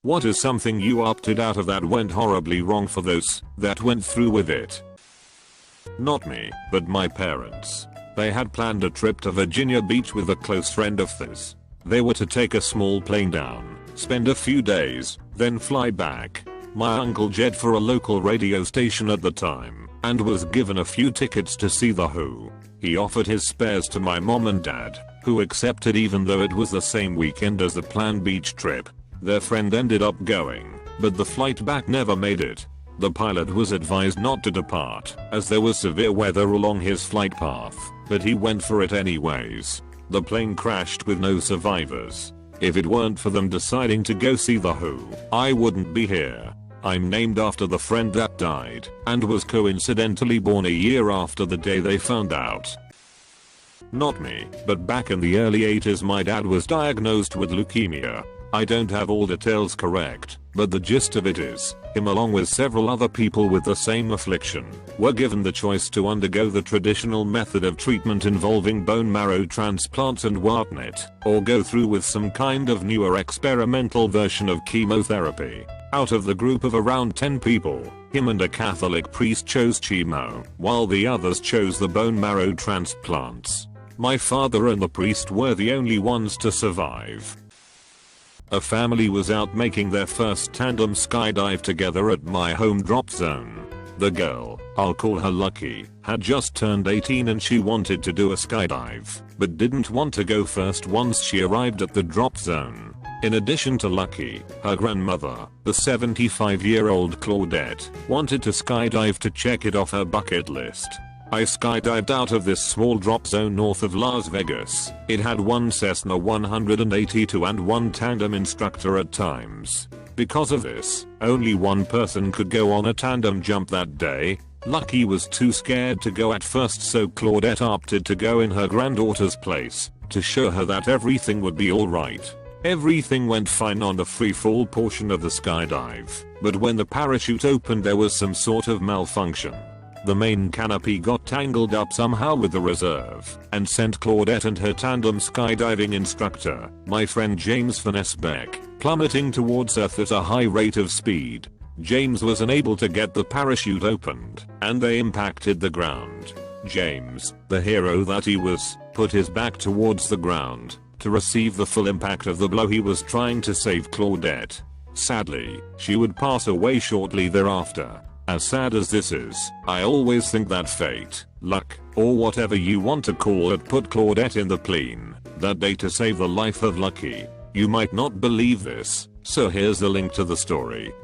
What is something you opted out of that went horribly wrong for those that went through with it? Not me, but my parents. They had planned a trip to Virginia Beach with a close friend of theirs. They were to take a small plane down, spend a few days, then fly back. My uncle jet for a local radio station at the time, and was given a few tickets to see The Who. He offered his spares to my mom and dad, who accepted even though it was the same weekend as the planned beach trip. Their friend ended up going, but the flight back never made it. The pilot was advised not to depart, as there was severe weather along his flight path, but he went for it anyways. The plane crashed with no survivors. If it weren't for them deciding to go see The Who, I wouldn't be here. I'm named after the friend that died, and was coincidentally born a year after the day they found out. Not me, but back in the early 80s my dad was diagnosed with leukemia. I don't have all details correct, but the gist of it is, him along with several other people with the same affliction, were given the choice to undergo the traditional method of treatment involving bone marrow transplants and whatnot, or go through with some kind of newer experimental version of chemotherapy. Out of the group of around 10 people, him and a Catholic priest chose chemo, while the others chose the bone marrow transplants. My father and the priest were the only ones to survive. A family was out making their first tandem skydive together at my home drop zone. The girl, I'll call her Lucky, had just turned 18 and she wanted to do a skydive, but didn't want to go first once she arrived at the drop zone. In addition to Lucky, her grandmother, the 75-year-old Claudette, wanted to skydive to check it off her bucket list. I skydived out of this small drop zone north of Las Vegas. It had one Cessna 182 and one tandem instructor at times. Because of this, only one person could go on a tandem jump that day. Lucky was too scared to go at first, so Claudette opted to go in her granddaughter's place, to show her that everything would be alright. Everything went fine on the free fall portion of the skydive, but when the parachute opened there was some sort of malfunction. The main canopy got tangled up somehow with the reserve, and sent Claudette and her tandem skydiving instructor, my friend James Beck, plummeting towards Earth at a high rate of speed. James was unable to get the parachute opened, and they impacted the ground. James, the hero that he was, put his back towards the ground, to receive the full impact of the blow. He was trying to save Claudette. Sadly, she would pass away shortly thereafter. As sad as this is, I always think that fate, luck, or whatever you want to call it put Claudette in the plane that day to save the life of Lucky. You might not believe this, so here's the link to the story.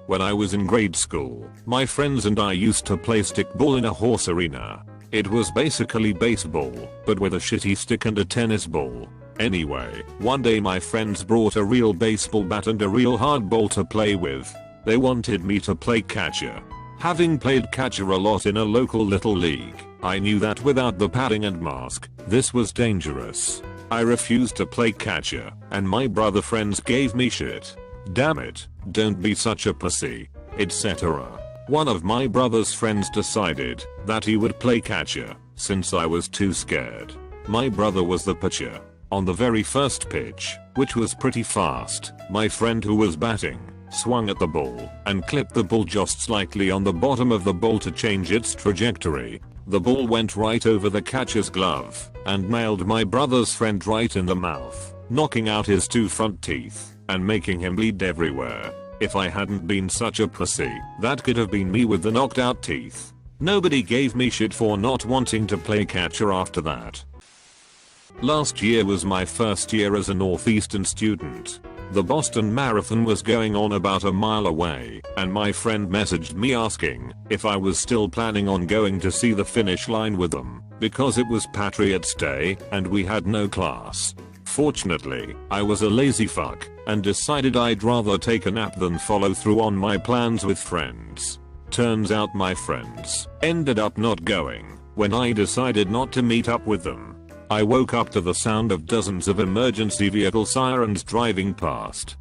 When I was in grade school, my friends and I used to play stickball in a horse arena. It was basically baseball, but with a shitty stick and a tennis ball. Anyway, one day my friends brought a real baseball bat and a real hard ball to play with. They wanted me to play catcher. Having played catcher a lot in a local little league, I knew that without the padding and mask, this was dangerous. I refused to play catcher, and my brother friends gave me shit. Damn it, don't be such a pussy, etc. One of my brother's friends decided that he would play catcher, since I was too scared. My brother was the pitcher. On the very first pitch, which was pretty fast, my friend who was batting swung at the ball and clipped the ball just slightly on the bottom of the ball to change its trajectory. The ball went right over the catcher's glove and nailed my brother's friend right in the mouth, knocking out his 2 front teeth and making him bleed everywhere. If I hadn't been such a pussy, that could have been me with the knocked out teeth. Nobody gave me shit for not wanting to play catcher after that. Last year was my first year as a Northeastern student. The Boston Marathon was going on about a mile away, and my friend messaged me asking if I was still planning on going to see the finish line with them, because it was Patriots Day and we had no class. Fortunately, I was a lazy fuck and decided I'd rather take a nap than follow through on my plans with friends. Turns out my friends ended up not going when I decided not to meet up with them. I woke up to the sound of dozens of emergency vehicle sirens driving past.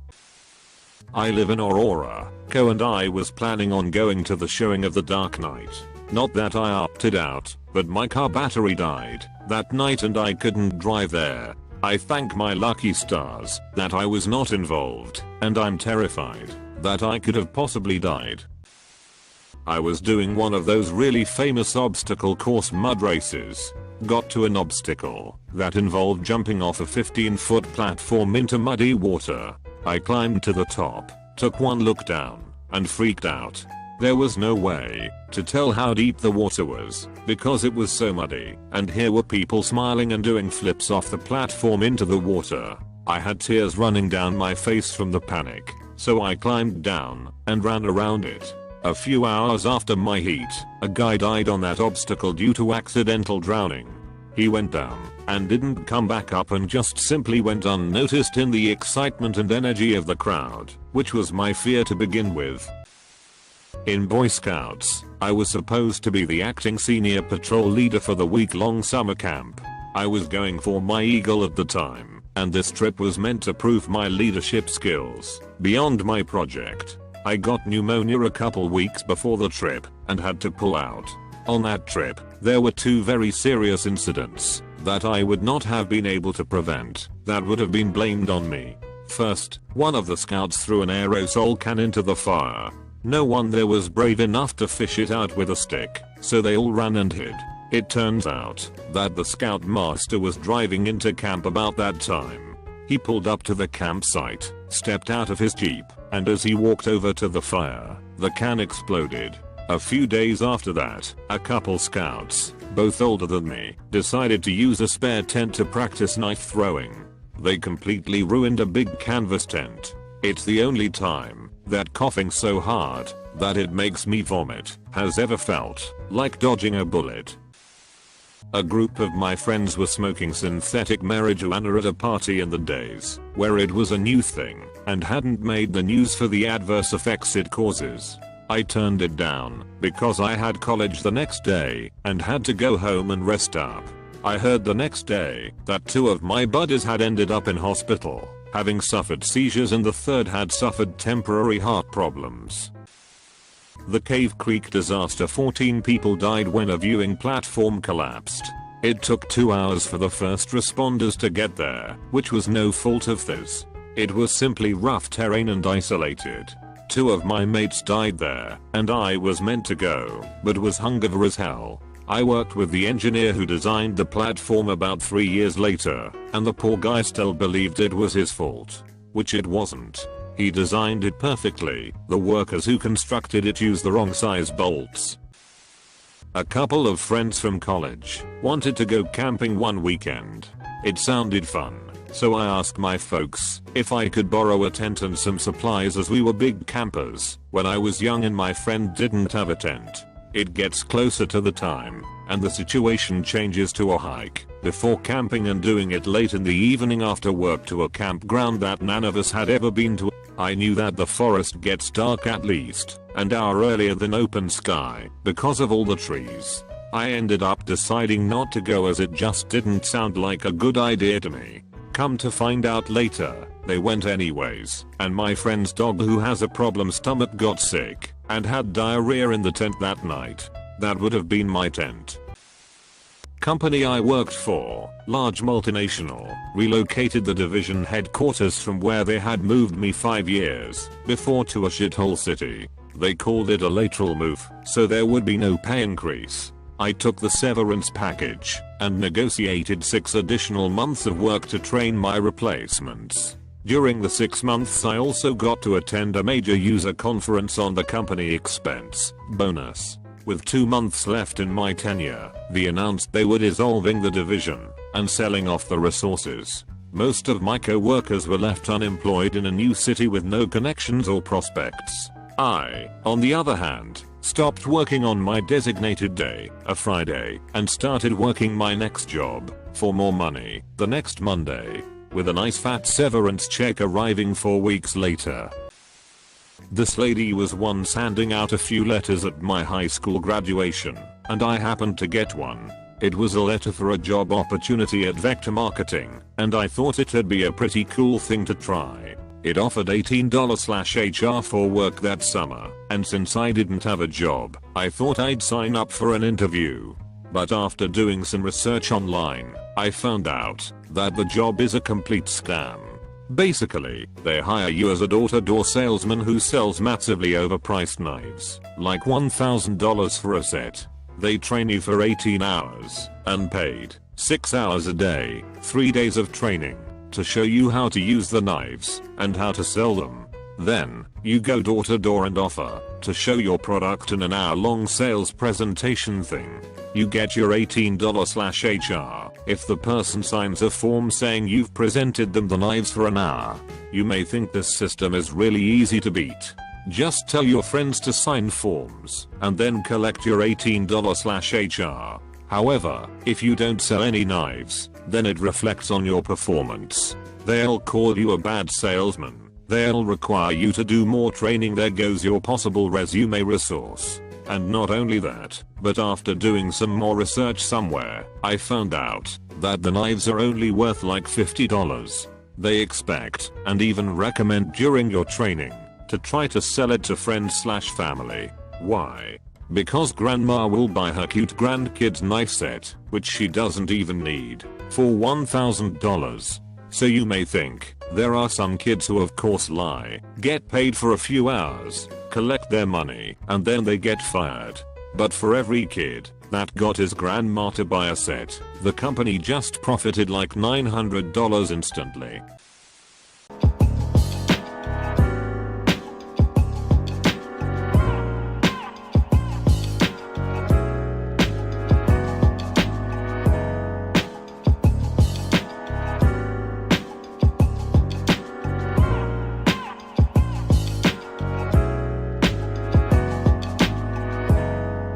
I live in Aurora, Co, and I was planning on going to the showing of The Dark Knight. Not that I opted out, but my car battery died that night and I couldn't drive there. I thank my lucky stars that I was not involved, and I'm terrified that I could have possibly died. I was doing one of those really famous obstacle course mud races. Got to an obstacle that involved jumping off a 15-foot platform into muddy water. I climbed to the top, took one look down, and freaked out. There was no way to tell how deep the water was because it was so muddy, and here were people smiling and doing flips off the platform into the water. I had tears running down my face from the panic, so I climbed down and ran around it. A few hours after my heat, a guy died on that obstacle due to accidental drowning. He went down and didn't come back up and just simply went unnoticed in the excitement and energy of the crowd, which was my fear to begin with. In Boy Scouts, I was supposed to be the acting senior patrol leader for the week-long summer camp. I was going for my Eagle at the time, and this trip was meant to prove my leadership skills beyond my project. I got pneumonia a couple weeks before the trip and had to pull out. On that trip, there were 2 very serious incidents that I would not have been able to prevent that would have been blamed on me. First, one of the scouts threw an aerosol can into the fire. No one there was brave enough to fish it out with a stick, so they all ran and hid. It turns out that the scout master was driving into camp about that time. He pulled up to the campsite, stepped out of his jeep, and as he walked over to the fire, the can exploded. A few days after that, a couple scouts, both older than me, decided to use a spare tent to practice knife throwing. They completely ruined a big canvas tent. It's the only time that coughing so hard that it makes me vomit has ever felt like dodging a bullet. A group of my friends were smoking synthetic marijuana at a party in the days where it was a new thing and hadn't made the news for the adverse effects it causes. I turned it down because I had college the next day and had to go home and rest up. I heard the next day that 2 of my buddies had ended up in hospital, having suffered seizures, and the third had suffered temporary heart problems. The Cave Creek disaster, 14 people died when a viewing platform collapsed. It took 2 hours for the first responders to get there, which was no fault of theirs. It was simply rough terrain and isolated. 2 of my mates died there, and I was meant to go, but was hungover as hell. I worked with the engineer who designed the platform about 3 years later, and the poor guy still believed it was his fault. Which it wasn't. He designed it perfectly. The workers who constructed it used the wrong size bolts. A couple of friends from college wanted to go camping one weekend. It sounded fun, so I asked my folks if I could borrow a tent and some supplies, as we were big campers when I was young and my friend didn't have a tent. It gets closer to the time, and the situation changes to a hike before camping and doing it late in the evening after work to a campground that none of us had ever been to. I knew that the forest gets dark at least an hour earlier than open sky because of all the trees. I ended up deciding not to go as it just didn't sound like a good idea to me. Come to find out later, they went anyways, and my friend's dog, who has a problem stomach, got sick and had diarrhea in the tent that night. That would have been my tent. Company I worked for, large multinational, relocated the division headquarters from where they had moved me 5 years before to a shithole city. They called it a lateral move, so there would be no pay increase. I took the severance package and negotiated 6 additional months of work to train my replacements. During the 6 months I also got to attend a major user conference on the company expense bonus. With 2 months left in my tenure, they announced they were dissolving the division and selling off the resources. Most of my co-workers were left unemployed in a new city with no connections or prospects. I, on the other hand, stopped working on my designated day, a Friday, and started working my next job for more money the next Monday, with a nice fat severance check arriving 4 weeks later. This lady was once handing out a few letters at my high school graduation, and I happened to get one. It was a letter for a job opportunity at Vector Marketing, and I thought it'd be a pretty cool thing to try. It offered $18/HR for work that summer, and since I didn't have a job, I thought I'd sign up for an interview. But after doing some research online, I found out that the job is a complete scam. Basically, they hire you as a door-to-door salesman who sells massively overpriced knives, like $1,000 for a set. They train you for 18 hours, unpaid, 6 hours a day, 3 days of training, to show you how to use the knives, and how to sell them. Then, you go door to door and offer to show your product in an hour-long sales presentation thing. You get your $18/HR if the person signs a form saying you've presented them the knives for an hour. You may think this system is really easy to beat. Just tell your friends to sign forms and then collect your $18/HR. However, if you don't sell any knives, then it reflects on your performance. They'll call you a bad salesman. They'll require you to do more training. There goes your possible resume resource. And not only that, but after doing some more research somewhere, I found out that the knives are only worth like $50. They expect, and even recommend during your training, to try to sell it to friends/family. Why? Because grandma will buy her cute grandkid's knife set, which she doesn't even need, for $1,000. So you may think, there are some kids who of course lie, get paid for a few hours, collect their money, and then they get fired. But for every kid that got his grandma to buy a set, the company just profited like $900 instantly.